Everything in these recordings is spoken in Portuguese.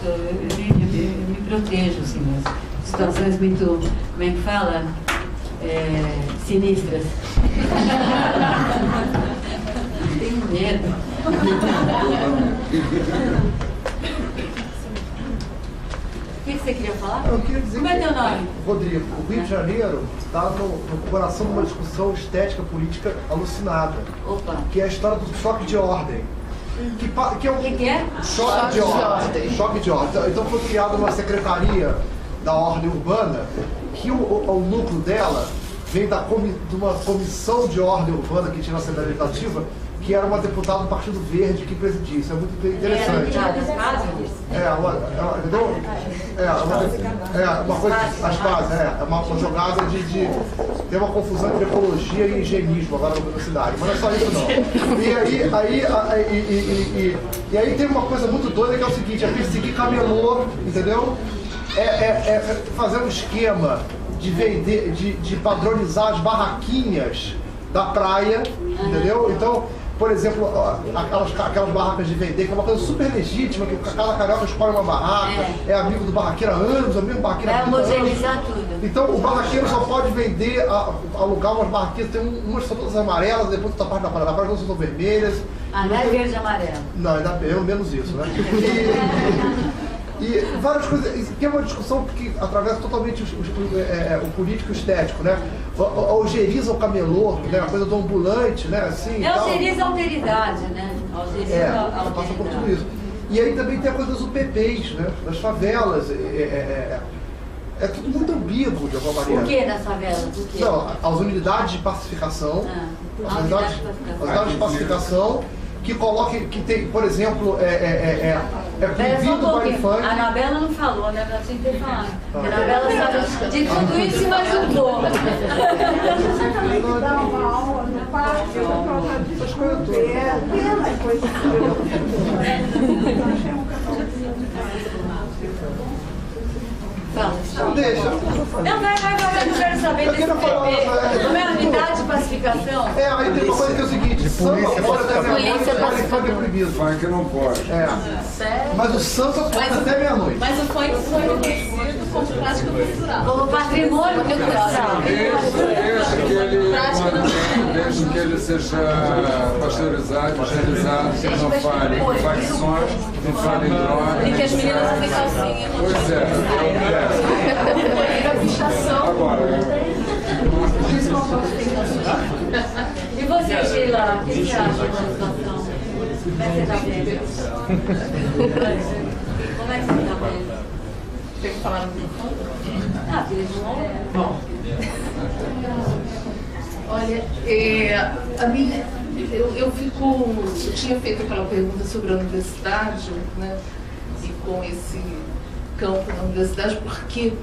Eu me protejo, assim, nas situações muito, como é que fala? Sinistras. Tenho medo. O que você queria falar? Eu queria dizer. Como é teu nome? Rodrigo, o Rio de Janeiro está no coração de uma discussão estética política alucinada. Opa. Que é a história do choque de ordem. Que é um que é? Choque de ordem. Choque de ordem. Então foi criada uma secretaria da ordem urbana que o núcleo dela vem de uma comissão de ordem urbana que tinha na Assembleia Legislativa, que era uma deputada do Partido Verde que presidia. Isso é muito interessante. Uma coisa, as bases, uma jogada de tem uma confusão entre ecologia e higienismo agora na cidade, mas não é só isso não. E aí tem uma coisa muito doida que é o seguinte, é perseguir camelô, entendeu? É fazer um esquema de vender, de padronizar as barraquinhas da praia, entendeu? Então, por exemplo, aquelas barracas de vender, que é uma coisa super legítima, que cada carioca escolhe uma barraca, é amigo do barraqueiro há anos, amigo do barraqueiro há 30 anos. Vai homogeneizar tudo. Então o barraqueiro só pode vender, alugar umas barraquinhas, tem umas que são todas amarelas, depois outra parte da praia não são vermelhas. Ah, não é verde e amarelo. Não, ainda menos isso, né? E várias coisas, que é uma discussão que atravessa totalmente o político estético, né? Algeriza o camelô, né? A coisa do ambulante, né? Assim, algeriza a alteridade, né? Algeriza a alteridade. Passa por tudo isso. E aí também tem a coisa dos UPPs, né? Das favelas. É tudo muito ambíguo, de alguma maneira. Por que das favelas? Por quê? Não, as unidades de pacificação. As unidades de pacificação. Que tem, por exemplo, proibido o baile funk. A Anabela não falou, né? Ela tinha que ter falado. A Anabela sabe de tudo isso e mais um pouco. Dá uma aula no parque, essas coisas Não deixa. Não, vai, eu quero saber desse PP. Como é a unidade de pacificação? Aí tem uma coisa que é o seguinte, polícia pacificadora. É proibido. Funk não pode. Sério? Mas o samba pode até meia-noite. Mas o funk foi reconhecido como prática cultural. Como patrimônio cultural. Desde que ele seja pasteurizado, higienizado, que não fale facções, não fale drogas. E que as meninas usem calcinha. Pois é. Agora, E você, Sheila, o que você acha da situação? Como é que você está vendo? Como é que você está vendo? Tem que falar no microfone? Ah, filha de um Bom. Olha, a minha, eu tinha feito aquela pergunta sobre a universidade, né? E com esse campo na universidade, porque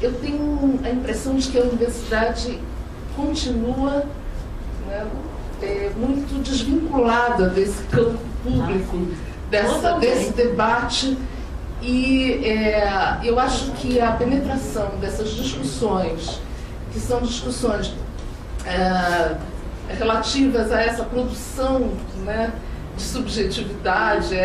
eu tenho a impressão de que a universidade continua, né, muito desvinculada desse campo público, desse debate, e eu acho que a penetração dessas discussões, que são discussões relativas a essa produção, né, de subjetividade,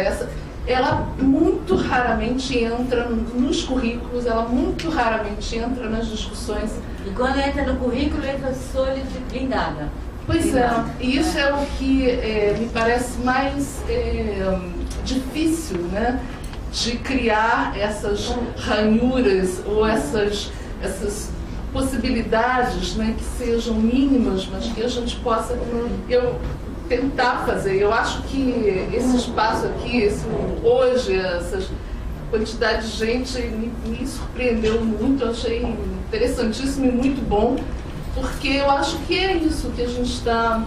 ela muito raramente entra nos currículos, ela muito raramente entra nas discussões. E quando entra no currículo, entra sólida e blindada. Pois é, e isso é o que me parece mais difícil, né, de criar essas ranhuras ou essas possibilidades, né, que sejam mínimas, mas que a gente possa tentar fazer. Eu acho que esse espaço aqui, hoje, essa quantidade de gente me surpreendeu muito, eu achei interessantíssimo e muito bom, porque eu acho que é isso que a gente está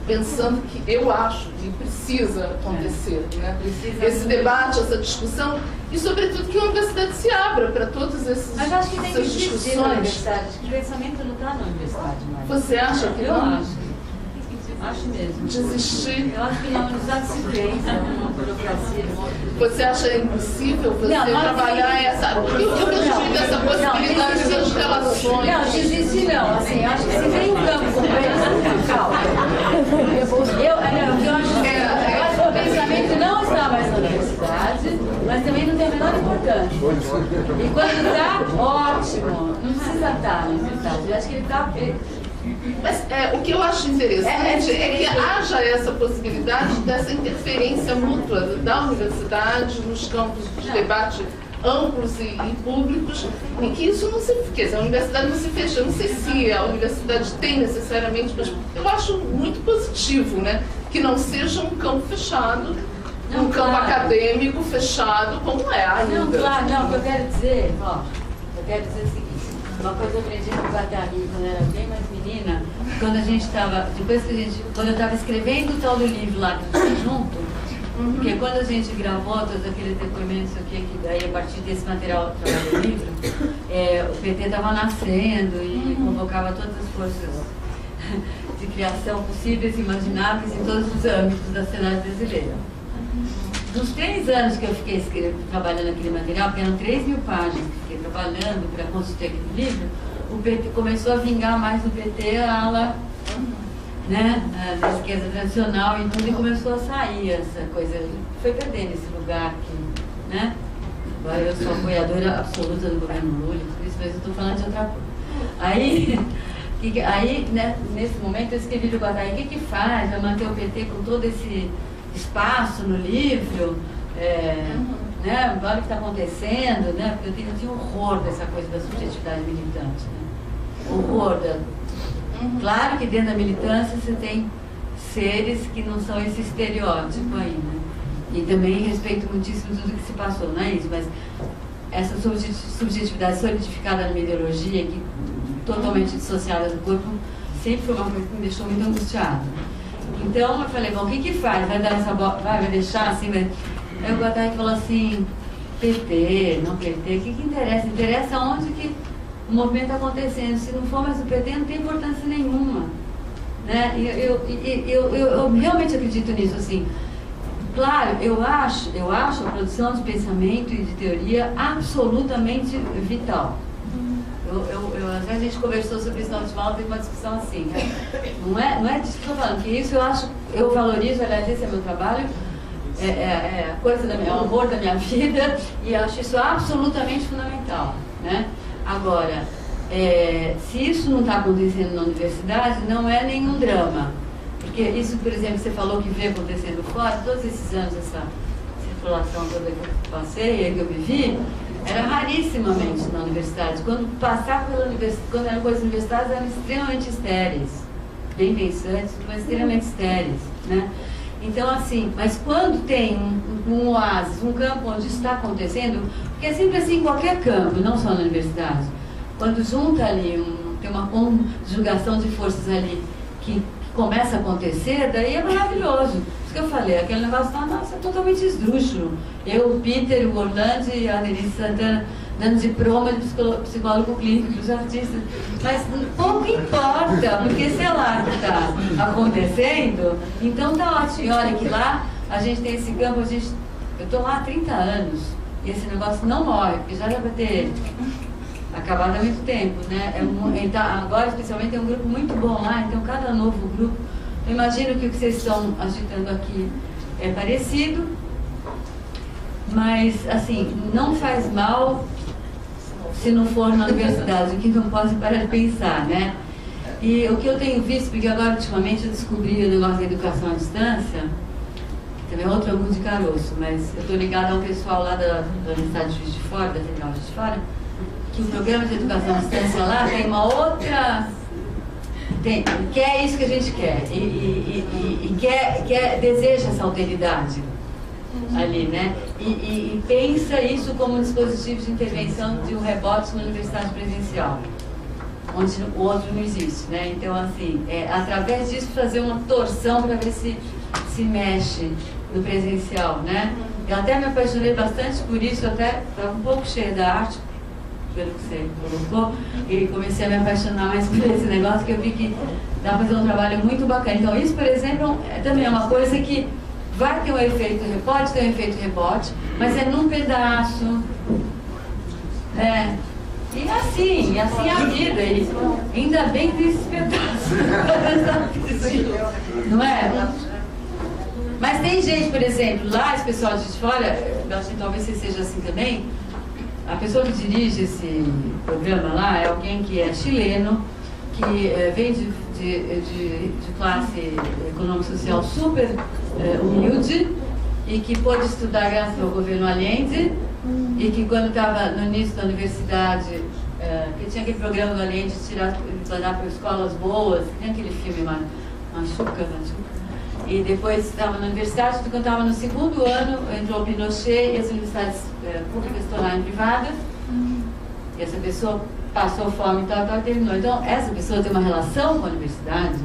pensando, que eu acho que precisa acontecer, né? Esse debate, essa discussão, e sobretudo que a universidade se abra para todas essas discussões. Mas acho que tem que existir na universidade, acho que o pensamento não está na universidade mais. Você acha que eu não? Acho mesmo. Desistir? Eu acho que na universidade se pensa, uma burocracia. Você acha impossível você trabalhar essa... Eu tive essa possibilidade das relações. Não, desistir não. Assim, eu acho que se tem um campo completamente calma. Eu acho que o pensamento não está mais na universidade. militante. E quando está, ótimo. Não precisa estar na universidade. Eu acho que ele está... Mas o que eu acho interessante é que haja essa possibilidade dessa interferência mútua da universidade nos campos de debate amplos e públicos, e que isso não se... Quer dizer, a universidade não se fecha. Eu não sei se a universidade tem necessariamente, mas eu acho muito positivo, né? Que não seja um campo fechado, um campo acadêmico fechado, como é ainda. Não, claro, não, o que eu quero dizer, ó, eu quero dizer o seguinte, uma coisa eu aprendi com o Guattari quando eu era bem mais menina, quando a gente estava, quando eu estava escrevendo o tal do livro lá que eu junto, porque quando a gente gravou todos aqueles depoimentos aqui, que daí a partir desse material do livro, o PT estava nascendo e convocava todas as forças de criação possíveis e imagináveis em todos os âmbitos da sociedade brasileira. Dos 3 anos que eu fiquei trabalhando aquele material, porque eram 3.000 páginas que eu fiquei trabalhando para construir aquele livro, o PT começou a vingar mais no PT a ala, né, da esquerda tradicional e tudo, e começou a sair essa coisa, foi perdendo esse lugar aqui, né? Agora eu sou apoiadora absoluta do governo Lula, por isso, mas eu estou falando de outra coisa. Aí né, nesse momento eu escrevi do Guattari, o que faz? Vai manter o PT com todo esse espaço no livro, né? Olha o que está acontecendo, né? Porque eu tinha horror dessa coisa da subjetividade militante, né? Horror da... Claro que dentro da militância você tem seres que não são esse estereótipo aí, né? E também respeito muitíssimo tudo que se passou, não é isso? Mas essa subjetividade solidificada numa ideologia que totalmente dissociada do corpo sempre foi uma coisa que me deixou muito angustiada. Então eu falei, bom, o que faz? Vai dar essa bola, vai deixar assim? Aí o Guattari falou assim, PT, não PT, o que interessa? Interessa onde que o movimento está acontecendo. Se não for mais o PT, não tem importância nenhuma. Né? Eu realmente acredito nisso, assim. Claro, eu acho a produção de pensamento e de teoria absolutamente vital. Às vezes a gente conversou sobre isso na última aula, teve uma discussão assim, né? Não é disso que eu estou falando, que isso eu valorizo, aliás, esse é meu trabalho, é o amor da minha vida, e acho isso absolutamente fundamental, né? Agora, se isso não está acontecendo na universidade, não é nenhum drama. Porque isso, por exemplo, que você falou que vê acontecendo fora, todos esses anos, essa circulação toda que eu passei, que eu vivi, era rarissimamente na universidade. Quando passava pela universidade, quando eram coisas universitárias, eram extremamente estéreis, bem pensantes, mas extremamente estéreis, né? Então, assim, mas quando tem um oásis, um campo onde isso está acontecendo, porque é sempre assim em qualquer campo, não só na universidade, quando junta ali, tem uma conjugação de forças ali que começa a acontecer, daí é maravilhoso. Isso que eu falei, aquele negócio está, nossa, é totalmente esdrúxulo. Eu, o Peter, o Orlando e a Denise Santana dando diploma de psicólogo clínico para os artistas. Mas pouco importa, porque sei lá que está acontecendo, então tá ótimo. E olha que lá a gente tem esse campo, eu estou lá há 30 anos e esse negócio não morre, porque já deve ter acabado há muito tempo, né? Agora, especialmente, tem um grupo muito bom lá, então cada novo grupo, eu imagino que o que vocês estão agitando aqui é parecido, mas, assim, não faz mal se não for na universidade, o que não posso parar de pensar, né? E o que eu tenho visto, porque agora, ultimamente, eu descobri o negócio da educação à distância, também é outro ângulo de caroço, mas eu estou ligada ao pessoal lá da Universidade de Juiz de Fora, da Federal de Juiz de Fora, que o programa de educação à distância lá tem uma outra... que é isso que a gente quer. E deseja essa alteridade ali, né? E pensa isso como um dispositivo de intervenção de um rebote na universidade presencial, onde o outro não existe, né? Então, assim, através disso fazer uma torção para ver se mexe no presencial, né? Eu até me apaixonei bastante por isso, até estava um pouco cheia da arte, pelo que você colocou, e comecei a me apaixonar mais por esse negócio, que eu vi que dá para fazer um trabalho muito bacana. Então isso, por exemplo, também é uma coisa que vai ter um efeito rebote, pode ter um efeito rebote, mas é num pedaço. E assim é a vida, e ainda bem que tem esses pedaços. Não é? Mas tem gente, por exemplo, lá, esse pessoal de fora, eu acho que talvez você seja assim também, a pessoa que dirige esse programa lá é alguém que é chileno, que vem de classe econômico-social super humilde e que pôde estudar graças ao governo Allende e que quando estava no início da universidade, que tinha aquele programa do Allende de mandar para escolas boas, tem aquele filme Machuca. E depois estava na universidade, quando estava no segundo ano, entrou o Pinochet e as universidades públicas se tornaram privadas. E essa pessoa passou fome e tal, terminou. Então, essa pessoa tem uma relação com a universidade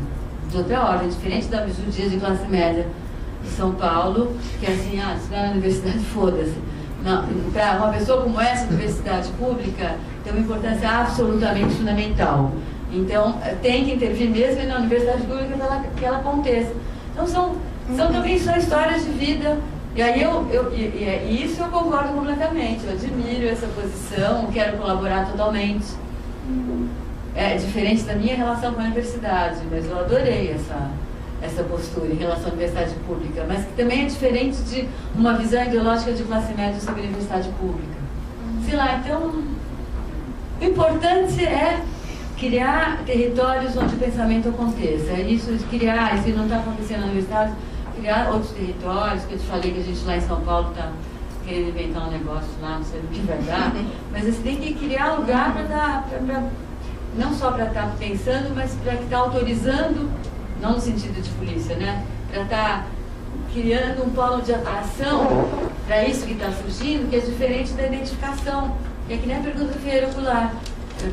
de outra ordem, diferente da judia de classe média de São Paulo, que é assim, se vai na universidade, foda-se. Não, para uma pessoa como essa, a universidade pública tem uma importância absolutamente fundamental. Então, tem que intervir mesmo na universidade pública que ela aconteça. Então, são também só histórias de vida. E aí, isso eu concordo completamente. Eu admiro essa posição, quero colaborar totalmente. É diferente da minha relação com a universidade, mas eu adorei essa postura em relação à universidade pública, mas que também é diferente de uma visão ideológica de classe média sobre a universidade pública. Sei lá, então, o importante é criar territórios onde o pensamento aconteça. Isso de criar, isso não está acontecendo na universidade, criar outros territórios, que eu te falei que a gente lá em São Paulo está querendo inventar um negócio lá, não sei o que vai dar, mas você tem que criar lugar para não só para estar pensando, mas para estar autorizando, não no sentido de polícia, né? Para estar criando um polo de atração para isso que está surgindo, que é diferente da identificação. É que nem a pergunta do Ferreira Ocular,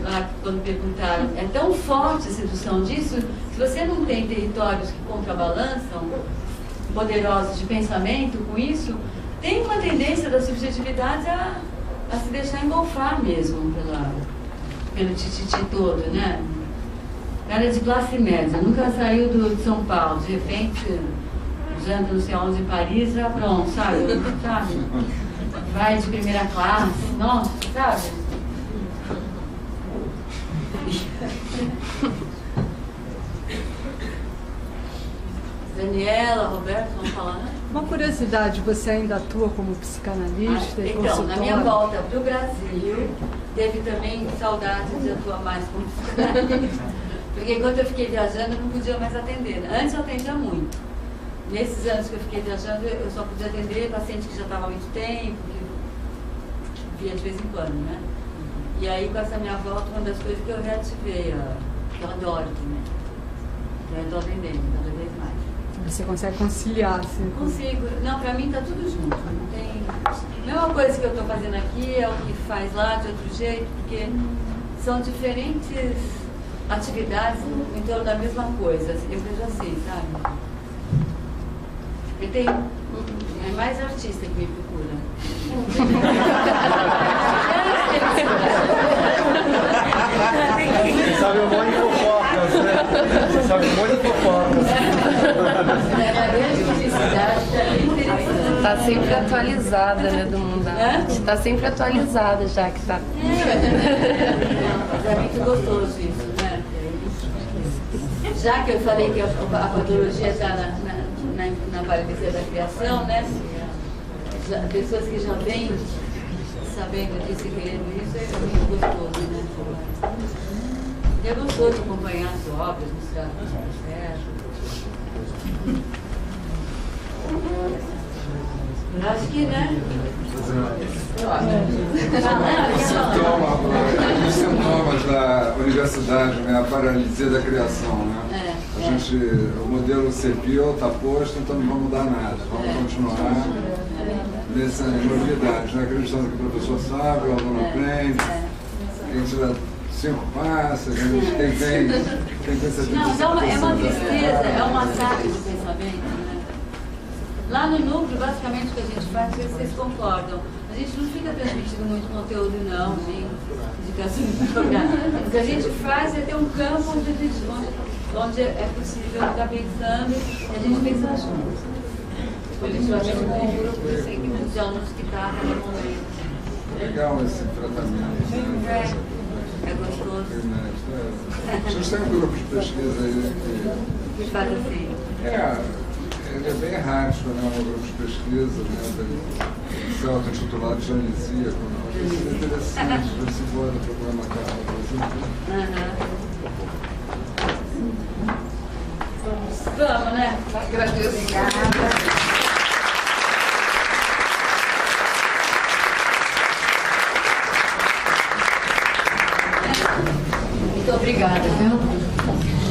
lá quando perguntaram, é tão forte a sedução disso, se você não tem territórios que contrabalançam, poderosos de pensamento com isso, tem uma tendência da subjetividade a se deixar engolfar mesmo pelo tititi todo, né? Cara de classe média, nunca saiu de São Paulo, de repente janta não sei onde em Paris, já pronto, sabe? Vai de primeira classe, nossa, sabe? Daniela, Roberto, vamos falar, né? Uma curiosidade, você ainda atua como psicanalista e então, consultora? na minha volta para o Brasil, teve também saudade de atuar mais como psicanalista. Porque enquanto eu fiquei viajando, eu não podia mais atender. Antes eu atendia muito. Nesses anos que eu fiquei viajando, eu só podia atender paciente que já estava há muito tempo, que via de vez em quando, né? E aí, com essa minha volta, uma das coisas que eu reativei, que eu adoro também. Eu estou atendendo cada vez mais. Você consegue conciliar, assim? Consigo. Não, pra mim tá tudo junto. Não tem... A mesma coisa que eu tô fazendo aqui é o que faz lá de outro jeito, porque são diferentes atividades em torno da mesma coisa. Eu vejo assim, sabe? E tem... É mais artista que me procura. Você sabe um monte de fofocas, né? Você sabe um monte de fofocas. Está sempre atualizada, né, do mundo da arte. Está sempre atualizada, já que está. É muito gostoso isso, né? Já que eu falei que a patologia está na paralisia da criação, né? Pessoas que já vêm sabendo disso e querendo isso, é muito gostoso, né? E é gostoso acompanhar as obras, mostrar o processo. Eu acho que, né? Os sintomas da universidade, né? A paralisia da criação, né? O modelo CEPIO está posto, então não vamos mudar nada. Vamos continuar nessa novidade, né? Acreditando que o professor sabe, o aluno aprende, a gente dá 5 passos, a gente tem que essa Não, é uma tristeza, é um massacre de pensamento, né? Lá no núcleo, basicamente, o que a gente faz, não sei se vocês concordam, a gente não fica transmitindo muito conteúdo, não, de indicação de programa. O que a gente faz é ter um campo onde é possível estar pensando e a gente pensa junto. Politicamente, com um grupo de alunos que está no momento. Legal esse tratamento. É gostoso. Vocês têm um grupo de pesquisa aí que faz assim. seria bem errático, né? Um grupo de pesquisa, né? Se auto-intitulado Janisíaco, né? Seria interessante, se embora procurar uma carta, por exemplo. Vamos, né? Agradeço. Muito obrigada, viu?